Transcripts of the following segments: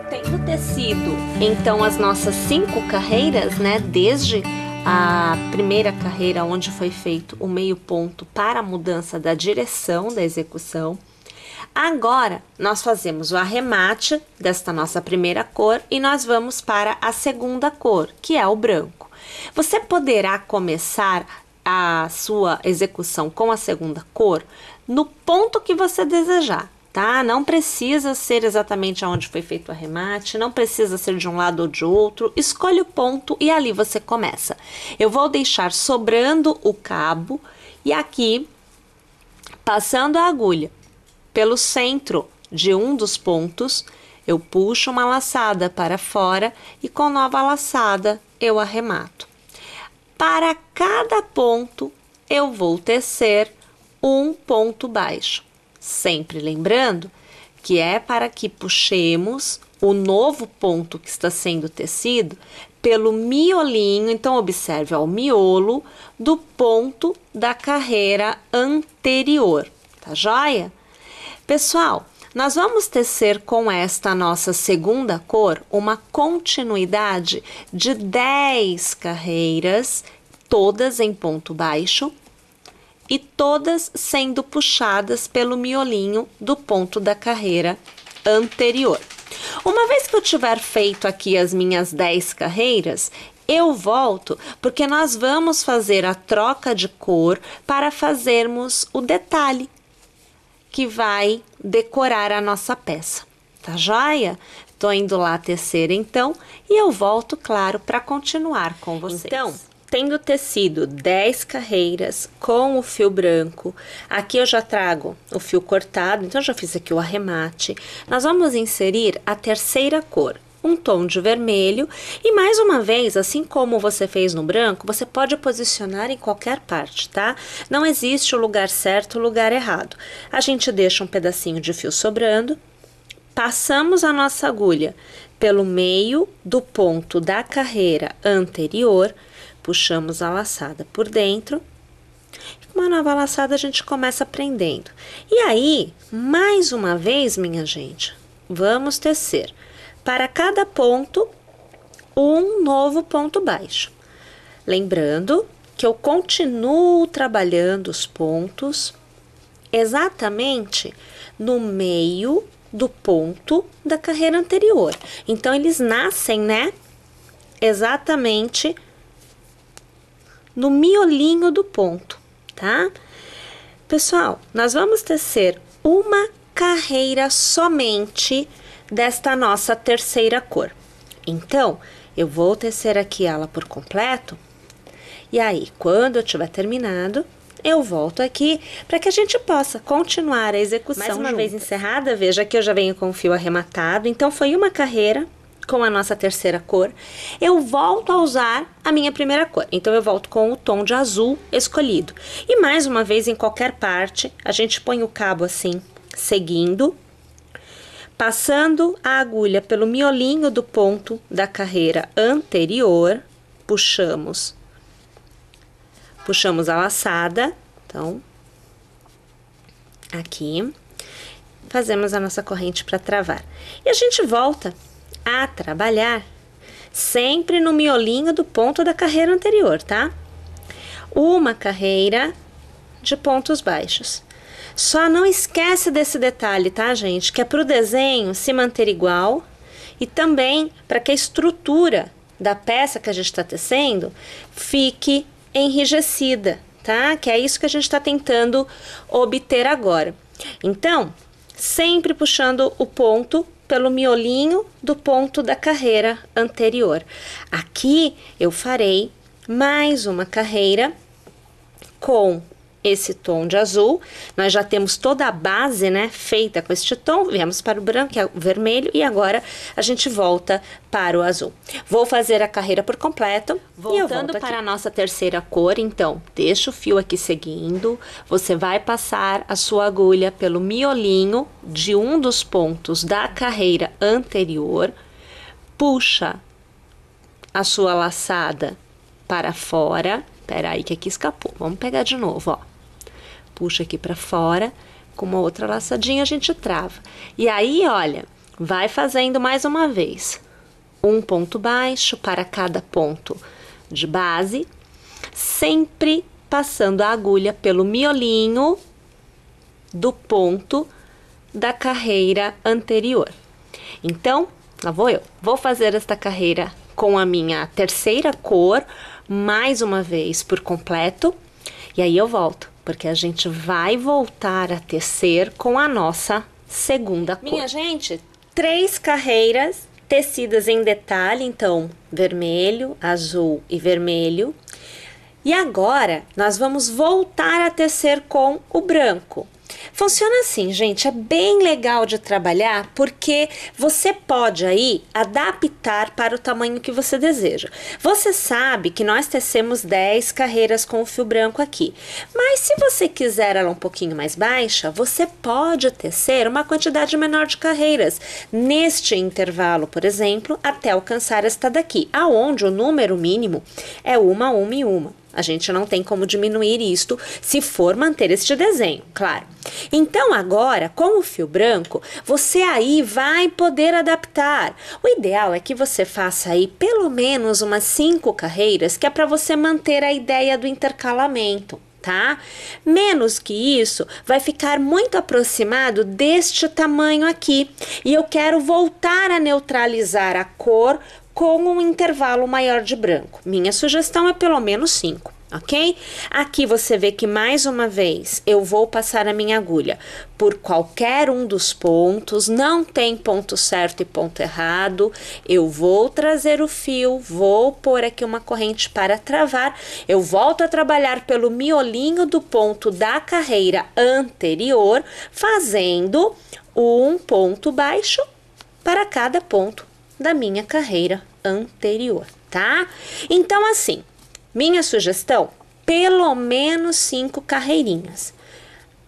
Tendo tecido, então, as nossas 5 carreiras, né, desde a primeira carreira onde foi feito o meio ponto para a mudança da direção da execução, agora nós fazemos o arremate desta nossa primeira cor e nós vamos para a segunda cor, que é o branco. Você poderá começar a sua execução com a segunda cor no ponto que você desejar. Tá? Não precisa ser exatamente aonde foi feito o arremate, não precisa ser de um lado ou de outro, escolhe o ponto e ali você começa. Eu vou deixar sobrando o cabo e aqui, passando a agulha pelo centro de um dos pontos, eu puxo uma laçada para fora e com nova laçada eu arremato. Para cada ponto, eu vou tecer um ponto baixo. Sempre lembrando que é para que puxemos o novo ponto que está sendo tecido pelo miolinho, então observe, ó, o miolo do ponto da carreira anterior, tá joia? Pessoal, nós vamos tecer com esta nossa segunda cor uma continuidade de 10 carreiras, todas em ponto baixo, e todas sendo puxadas pelo miolinho do ponto da carreira anterior. Uma vez que eu tiver feito aqui as minhas 10 carreiras, eu volto porque nós vamos fazer a troca de cor para fazermos o detalhe que vai decorar a nossa peça, tá joia? Tô indo lá tecer então e eu volto, claro, para continuar com vocês. Então, tendo tecido 10 carreiras com o fio branco, aqui eu já trago o fio cortado, então já fiz aqui o arremate. Nós vamos inserir a terceira cor, um tom de vermelho, e mais uma vez, assim como você fez no branco, você pode posicionar em qualquer parte, tá? Não existe o lugar certo, o lugar errado. A gente deixa um pedacinho de fio sobrando, passamos a nossa agulha pelo meio do ponto da carreira anterior, puxamos a laçada por dentro, e com uma nova laçada a gente começa prendendo. E aí, mais uma vez, minha gente, vamos tecer para cada ponto um novo ponto baixo. Lembrando que eu continuo trabalhando os pontos exatamente no meio do ponto da carreira anterior. Então, eles nascem, né, exatamente no miolinho do ponto, tá? Pessoal, nós vamos tecer uma carreira somente desta nossa terceira cor. Então, eu vou tecer aqui ela por completo, e aí, quando eu tiver terminado, eu volto aqui para que a gente possa continuar a execução. Mais uma vez encerrada, veja que eu já venho com o fio arrematado, então foi uma carreira com a nossa terceira cor. Eu volto a usar a minha primeira cor, então eu volto com o tom de azul escolhido. E mais uma vez, em qualquer parte, a gente põe o cabo assim, seguindo, passando a agulha pelo miolinho do ponto da carreira anterior, puxamos a laçada, então, aqui, fazemos a nossa corrente para travar. E a gente volta a trabalhar sempre no miolinho do ponto da carreira anterior, tá? Uma carreira de pontos baixos. Só não esquece desse detalhe, tá, gente? Que é para o desenho se manter igual e também para que a estrutura da peça que a gente está tecendo fique enrijecida, tá? Que é isso que a gente está tentando obter agora. Então, sempre puxando o ponto pelo miolinho do ponto da carreira anterior. Aqui eu farei mais uma carreira com esse tom de azul. Nós já temos toda a base, né, feita com este tom. Viemos para o branco, que é o vermelho, e agora a gente volta para o azul. Vou fazer a carreira por completo. Voltando para a nossa terceira cor, então, deixa o fio aqui seguindo. Você vai passar a sua agulha pelo miolinho de um dos pontos da carreira anterior. Puxa a sua laçada para fora. Pera aí que aqui escapou. Vamos pegar de novo, ó. Puxa aqui para fora, com uma outra laçadinha a gente trava. E aí, olha, Vai fazendo mais uma vez. Um ponto baixo para cada ponto de base, sempre passando a agulha pelo miolinho do ponto da carreira anterior. Então, lá vou eu. Vou fazer esta carreira com a minha terceira cor, mais uma vez por completo, e aí eu volto, porque a gente vai voltar a tecer com a nossa segunda cor. Minha gente, 3 carreiras tecidas em detalhe, então vermelho, azul e vermelho. E agora nós vamos voltar a tecer com o branco. Funciona assim, gente, é bem legal de trabalhar porque você pode aí adaptar para o tamanho que você deseja. Você sabe que nós tecemos 10 carreiras com o fio branco aqui, mas se você quiser ela um pouquinho mais baixa, você pode tecer uma quantidade menor de carreiras neste intervalo, por exemplo, até alcançar esta daqui, aonde o número mínimo é uma e uma. A gente não tem como diminuir isto se for manter este desenho, claro. Então agora, com o fio branco, você aí vai poder adaptar. O ideal é que você faça aí pelo menos umas 5 carreiras, que é para você manter a ideia do intercalamento, tá? Menos que isso, vai ficar muito aproximado deste tamanho aqui. E eu quero voltar a neutralizar a cor com um intervalo maior de branco. Minha sugestão é pelo menos 5, ok? Aqui você vê que mais uma vez eu vou passar a minha agulha por qualquer um dos pontos, não tem ponto certo e ponto errado. Eu vou trazer o fio, vou pôr aqui uma corrente para travar, eu volto a trabalhar pelo miolinho do ponto da carreira anterior, fazendo um ponto baixo para cada ponto da minha carreira anterior, tá? Então, assim, minha sugestão, pelo menos 5 carreirinhas.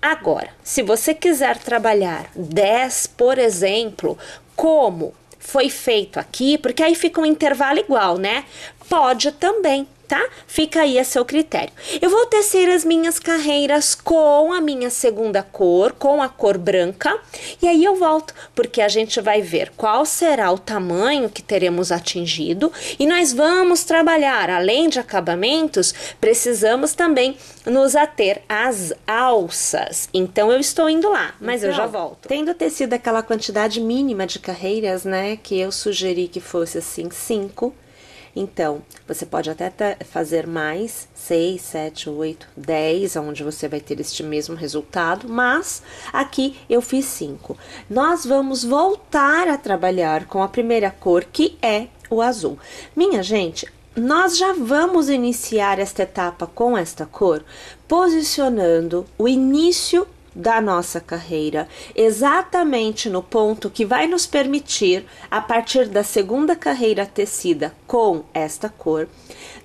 Agora, se você quiser trabalhar 10, por exemplo, como foi feito aqui, porque aí fica um intervalo igual, né? Pode também, tá? Fica aí a seu critério. Eu vou tecer as minhas carreiras com a minha segunda cor, com a cor branca, e aí eu volto, porque a gente vai ver qual será o tamanho que teremos atingido, e nós vamos trabalhar, além de acabamentos, precisamos também nos ater às alças. Então eu estou indo lá, mas então, eu já volto. Tendo tecido aquela quantidade mínima de carreiras, né, que eu sugeri que fosse assim 5, então, você pode até fazer mais, 6, 7, 8, 10, onde você vai ter este mesmo resultado, mas aqui eu fiz 5. Nós vamos voltar a trabalhar com a primeira cor, que é o azul. Minha gente, nós já vamos iniciar esta etapa com esta cor, posicionando o início da nossa carreira, exatamente no ponto que vai nos permitir, a partir da segunda carreira tecida com esta cor,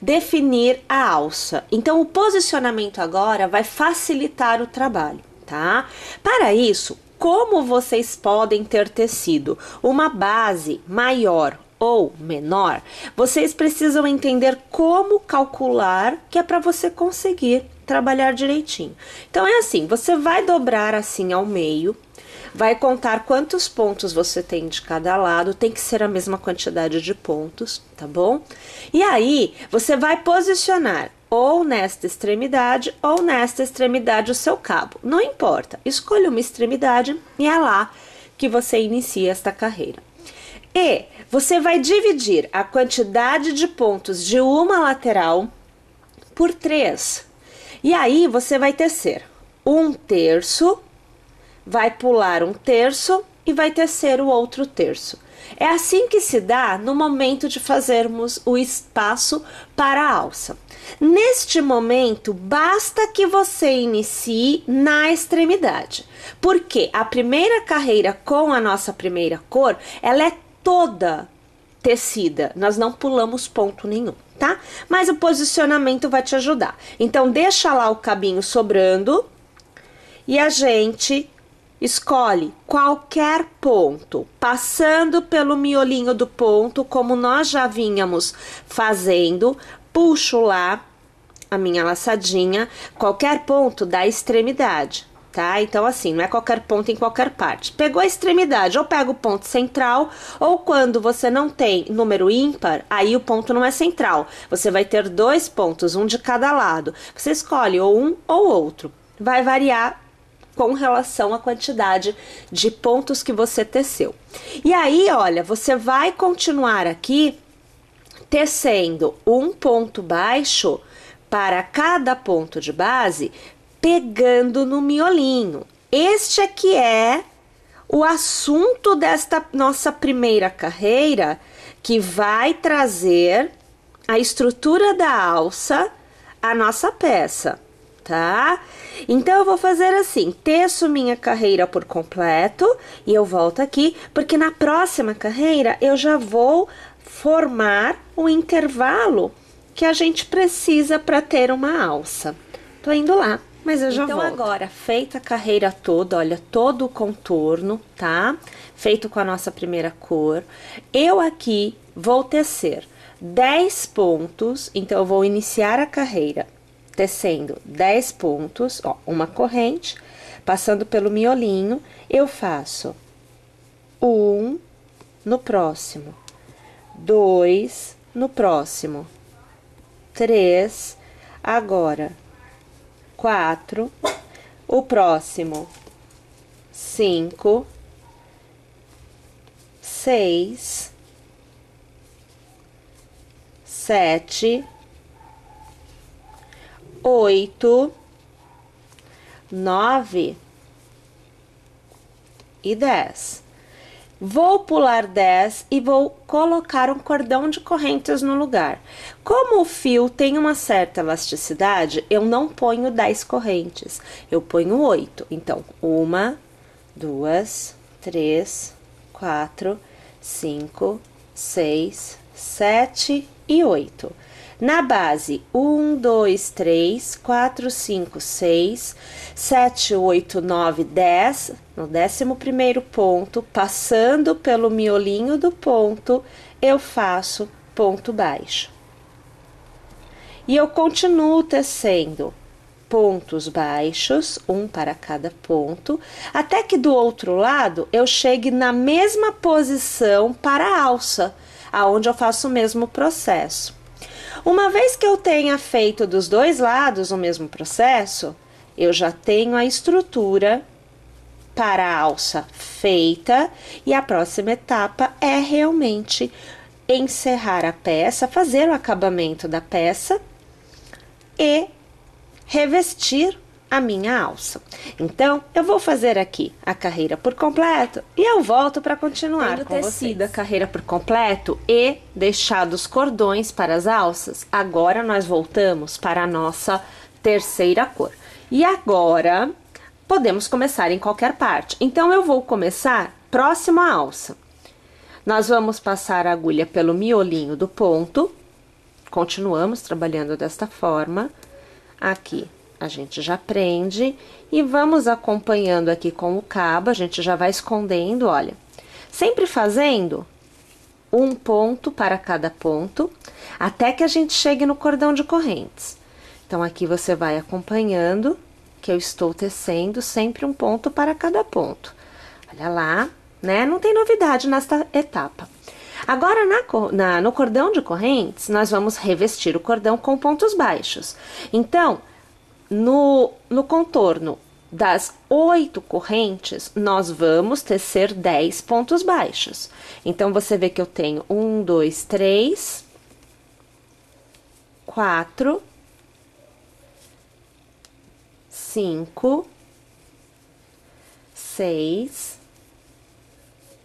definir a alça. Então, o posicionamento agora vai facilitar o trabalho, tá? Para isso, como vocês podem ter tecido uma base maior ou menor, vocês precisam entender como calcular, que é para você conseguir trabalhar direitinho. Então é assim, você vai dobrar assim ao meio, vai contar quantos pontos você tem de cada lado, tem que ser a mesma quantidade de pontos, tá bom? E aí, você vai posicionar ou nesta extremidade ou nesta extremidade o seu cabo, não importa, escolha uma extremidade e é lá que você inicia esta carreira. E você vai dividir a quantidade de pontos de uma lateral por 3. E aí você vai tecer 1/3, vai pular 1/3 e vai tecer o outro terço. É assim que se dá no momento de fazermos o espaço para a alça. Neste momento, basta que você inicie na extremidade, porque a primeira carreira com a nossa primeira cor, ela é toda tecida, nós não pulamos ponto nenhum, tá? Mas o posicionamento vai te ajudar. Então, deixa lá o cabinho sobrando e a gente escolhe qualquer ponto, passando pelo miolinho do ponto, como nós já vínhamos fazendo, puxo lá a minha laçadinha, qualquer ponto da extremidade. tá? Então, assim, não é qualquer ponto em qualquer parte. Pegou a extremidade, ou pega o ponto central, ou quando você não tem número ímpar, aí o ponto não é central. Você vai ter 2 pontos, um de cada lado. Você escolhe ou um ou outro. Vai variar com relação à quantidade de pontos que você teceu. E aí, olha, você vai continuar aqui tecendo um ponto baixo para cada ponto de base, pegando no miolinho. Este aqui é o assunto desta nossa primeira carreira, que vai trazer a estrutura da alça à nossa peça, tá? Então eu vou fazer assim, teço minha carreira por completo e eu volto aqui, porque na próxima carreira eu já vou formar o intervalo que a gente precisa para ter uma alça. Tô indo lá, mas eu já volto. Então agora, feita a carreira toda, olha, todo o contorno, tá? Feito com a nossa primeira cor, eu aqui vou tecer 10 pontos, então eu vou iniciar a carreira tecendo 10 pontos, ó, uma corrente, passando pelo miolinho, eu faço 1 no próximo, 2 no próximo, 3, agora 4, o próximo 5, 6, 7, 8, 9 e 10. Vou pular 10 e vou colocar um cordão de correntes no lugar. Como o fio tem uma certa elasticidade, eu não ponho 10 correntes, eu ponho 8. Então, 1, 2, 3, 4, 5, 6, 7 e 8. Na base, 1, 2, 3, 4, 5, 6, 7, 8, 9, 10. No 11º ponto, passando pelo miolinho do ponto, eu faço ponto baixo. E eu continuo tecendo pontos baixos, um para cada ponto, até que do outro lado eu chegue na mesma posição para a alça, aonde eu faço o mesmo processo. Uma vez que eu tenha feito dos dois lados o mesmo processo, eu já tenho a estrutura para a alça feita e a próxima etapa é realmente encerrar a peça, fazer o acabamento da peça e revestir a minha alça. Então, eu vou fazer aqui a carreira por completo e eu volto para continuar. Tendo tecido a carreira por completo e deixado os cordões para as alças, agora nós voltamos para a nossa terceira cor. E agora, podemos começar em qualquer parte. Então, eu vou começar próximo à alça. Nós vamos passar a agulha pelo miolinho do ponto, continuamos trabalhando desta forma, aqui. A gente já prende e vamos acompanhando aqui com o cabo, a gente já vai escondendo, olha. Sempre fazendo um ponto para cada ponto, até que a gente chegue no cordão de correntes. Então, aqui você vai acompanhando que eu estou tecendo sempre um ponto para cada ponto. Olha lá, né? Não tem novidade nesta etapa. Agora, no cordão de correntes, nós vamos revestir o cordão com pontos baixos. Então, no contorno das 8 correntes, nós vamos tecer 10 pontos baixos. Então, você vê que eu tenho 1, 2, 3, 4, 5, 6,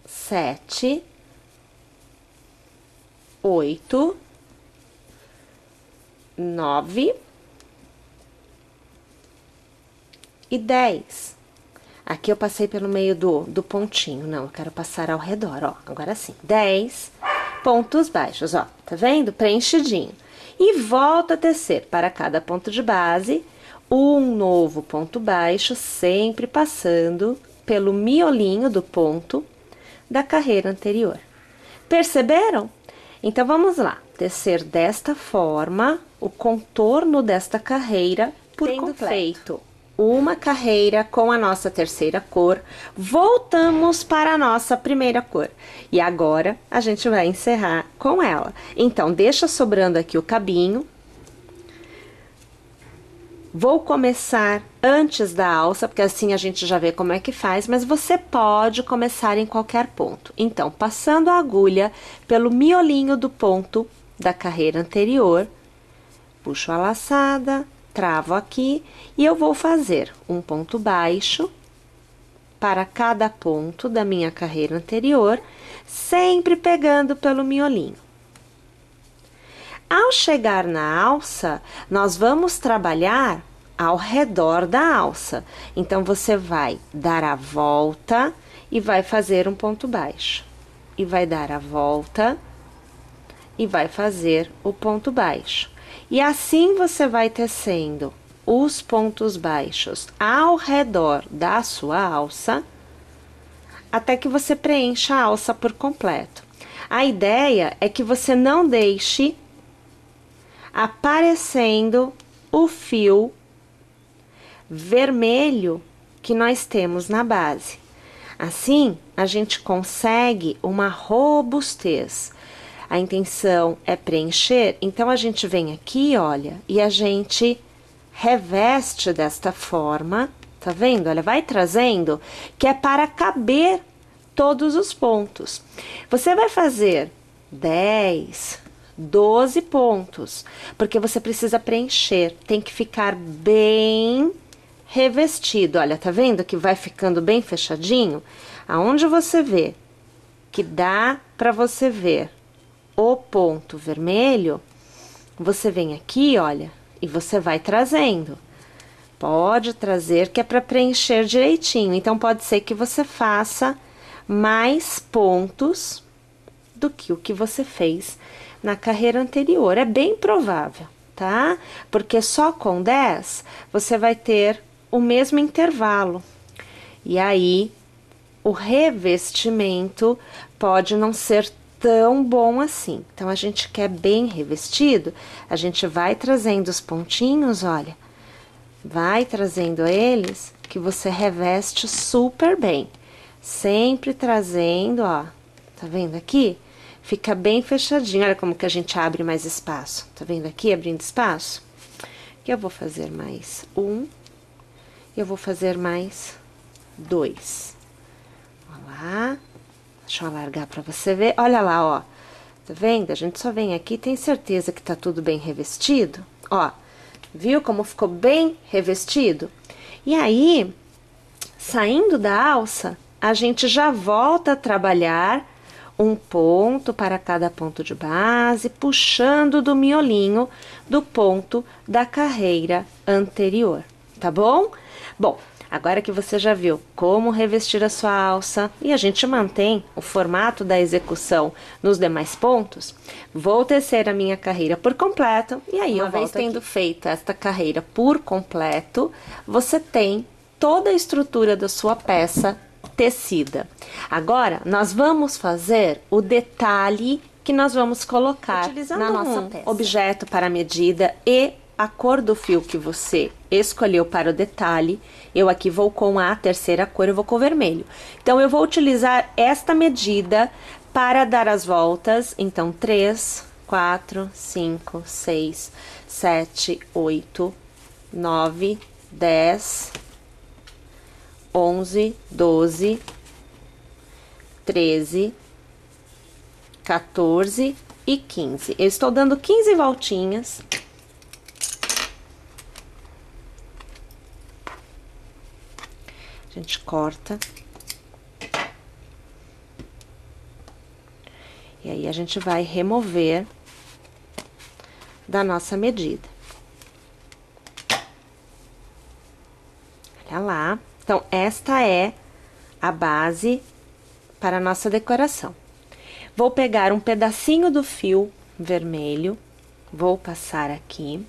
7, 8, 9 e 10. Aqui eu passei pelo meio do pontinho, não, eu quero passar ao redor, ó, agora sim, 10 pontos baixos, ó, tá vendo? Preenchidinho. E volta a tecer para cada ponto de base, um novo ponto baixo, sempre passando pelo miolinho do ponto da carreira anterior. Perceberam? Então, vamos lá, tecer desta forma o contorno desta carreira por completo. uma carreira com a nossa terceira cor, voltamos para a nossa primeira cor. E agora a gente vai encerrar com ela. Então, deixa sobrando aqui o cabinho. Vou começar antes da alça, porque assim a gente já vê como é que faz, mas você pode começar em qualquer ponto. Então, passando a agulha pelo miolinho do ponto da carreira anterior, puxo a laçada, travo aqui e eu vou fazer um ponto baixo para cada ponto da minha carreira anterior, sempre pegando pelo miolinho. Ao chegar na alça, nós vamos trabalhar ao redor da alça. Então, você vai dar a volta e vai fazer um ponto baixo. E vai dar a volta e vai fazer o ponto baixo. E assim você vai tecendo os pontos baixos ao redor da sua alça, até que você preencha a alça por completo. A ideia é que você não deixe aparecendo o fio vermelho que nós temos na base. Assim, a gente consegue uma robustez. A intenção é preencher, então a gente vem aqui, olha, e a gente reveste desta forma, tá vendo? Olha, vai trazendo, que é para caber todos os pontos. Você vai fazer 10, 12 pontos, porque você precisa preencher, tem que ficar bem revestido. Olha, tá vendo que vai ficando bem fechadinho? Aonde você vê que dá para você ver o ponto vermelho, você vem aqui, olha, e você vai trazendo. Pode trazer, que é para preencher direitinho. Então, pode ser que você faça mais pontos do que o que você fez na carreira anterior. É bem provável, tá? Porque só com 10 você vai ter o mesmo intervalo. E aí, o revestimento pode não ser tão bom assim. Então, a gente quer bem revestido, a gente vai trazendo os pontinhos, olha, vai trazendo eles, que você reveste super bem. Sempre trazendo, ó, tá vendo aqui? Fica bem fechadinho, olha como que a gente abre mais espaço. Tá vendo aqui, abrindo espaço? Que eu vou fazer mais um, eu vou fazer mais 2. Olha lá. Deixa eu alargar para você ver. Olha lá, ó. Tá vendo? A gente só vem aqui, tem certeza que tá tudo bem revestido? Ó, viu como ficou bem revestido? E aí, saindo da alça, a gente já volta a trabalhar um ponto para cada ponto de base, puxando do miolinho do ponto da carreira anterior, tá bom? Bom, agora que você já viu como revestir a sua alça e a gente mantém o formato da execução nos demais pontos, vou tecer a minha carreira por completo e aí uma vez tendo feito esta carreira por completo, você tem toda a estrutura da sua peça tecida. Agora, nós vamos fazer o detalhe que nós vamos colocar utilizando na nossa peça. Objeto para medida e a cor do fio que você escolheu para o detalhe. Eu aqui vou com a terceira cor, eu vou com o vermelho. Então, eu vou utilizar esta medida para dar as voltas. Então, 3, 4, 5, 6, 7, 8, 9, 10, 11, 12, 13, 14 e 15. Eu estou dando 15 voltinhas. A gente corta. E aí, a gente vai remover da nossa medida. Olha lá. Então, esta é a base para a nossa decoração. Vou pegar um pedacinho do fio vermelho, vou passar aqui.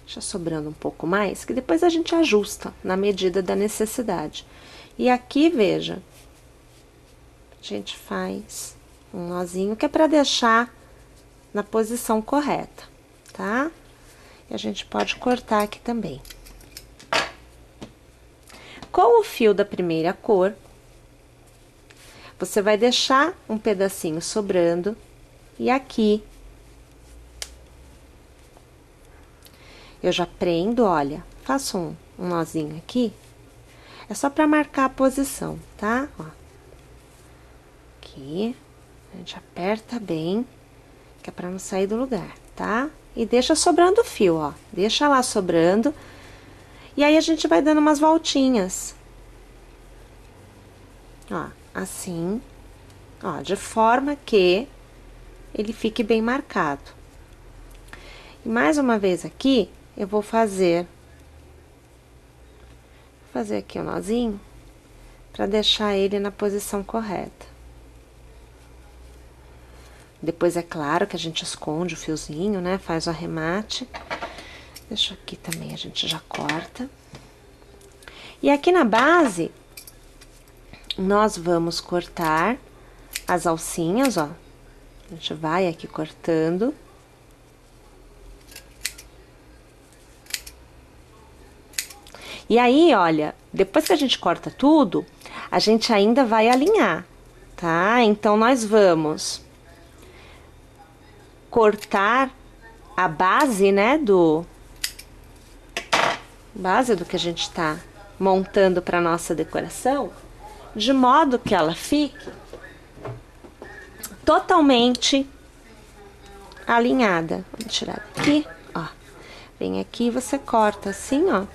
Deixa sobrando um pouco mais, que depois a gente ajusta na medida da necessidade. E aqui, veja, a gente faz um nozinho que é para deixar na posição correta, tá? E a gente pode cortar aqui também. Com o fio da primeira cor, você vai deixar um pedacinho sobrando e aqui eu já prendo, olha, faço um nozinho aqui, é só pra marcar a posição, tá? Ó. Aqui, a gente aperta bem, que é pra não sair do lugar, tá? E deixa sobrando o fio, ó, deixa lá sobrando, e aí a gente vai dando umas voltinhas. Ó, assim, ó, de forma que ele fique bem marcado. E mais uma vez aqui, eu vou fazer aqui um nozinho para deixar ele na posição correta. Depois, é claro que a gente esconde o fiozinho, né? Faz o arremate. Deixa aqui também, a gente já corta. E aqui na base, nós vamos cortar as alcinhas, ó. A gente vai aqui cortando. E aí, olha, depois que a gente corta tudo, a gente ainda vai alinhar, tá? Então, nós vamos cortar a base, né, base do que a gente tá montando para nossa decoração, de modo que ela fique totalmente alinhada. Vamos tirar daqui, ó. Vem aqui e você corta assim, ó.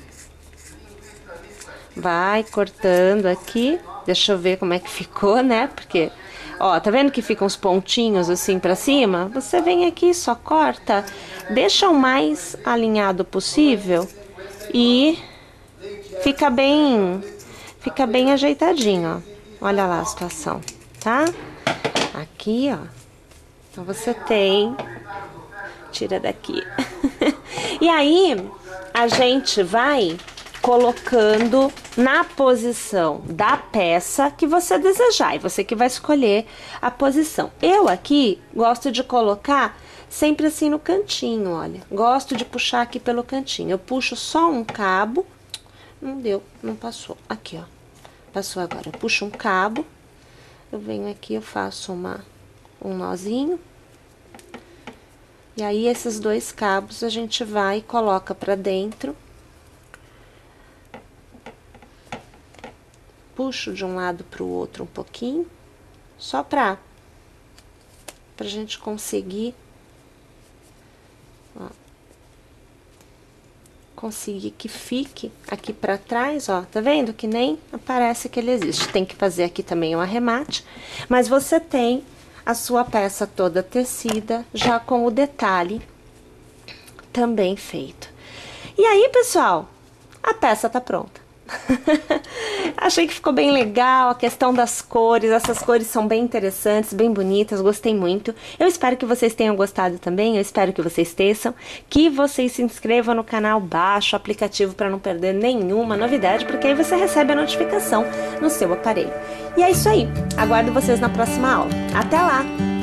Vai cortando aqui. Deixa eu ver como é que ficou, né? Porque, ó, tá vendo que ficam uns pontinhos assim pra cima? Você vem aqui, só corta, deixa o mais alinhado possível e fica bem ajeitadinho, ó. Olha lá a situação, tá? Aqui, ó. Então, você tem... Tira daqui. E aí, a gente vai colocando na posição da peça que você desejar. E você que vai escolher a posição. Eu aqui gosto de colocar sempre assim no cantinho, olha. Gosto de puxar aqui pelo cantinho. Eu puxo só um cabo. Não deu, não passou. Aqui, ó. Passou agora. Eu puxo um cabo. Eu venho aqui, eu faço um nozinho. E aí, esses dois cabos a gente vai e coloca pra dentro. Puxo de um lado pro outro um pouquinho, só pra gente conseguir, ó, conseguir que fique aqui pra trás, ó, tá vendo? Que nem parece que ele existe. Tem que fazer aqui também um arremate, mas você tem a sua peça toda tecida, já com o detalhe também feito. E aí, pessoal, a peça tá pronta. Achei que ficou bem legal a questão das cores. Essas cores são bem interessantes, bem bonitas, gostei muito. Eu espero que vocês tenham gostado também. Eu espero que vocês teçam, que vocês se inscrevam no canal, baixe o aplicativo para não perder nenhuma novidade, porque aí você recebe a notificação no seu aparelho. E é isso aí, aguardo vocês na próxima aula. Até lá!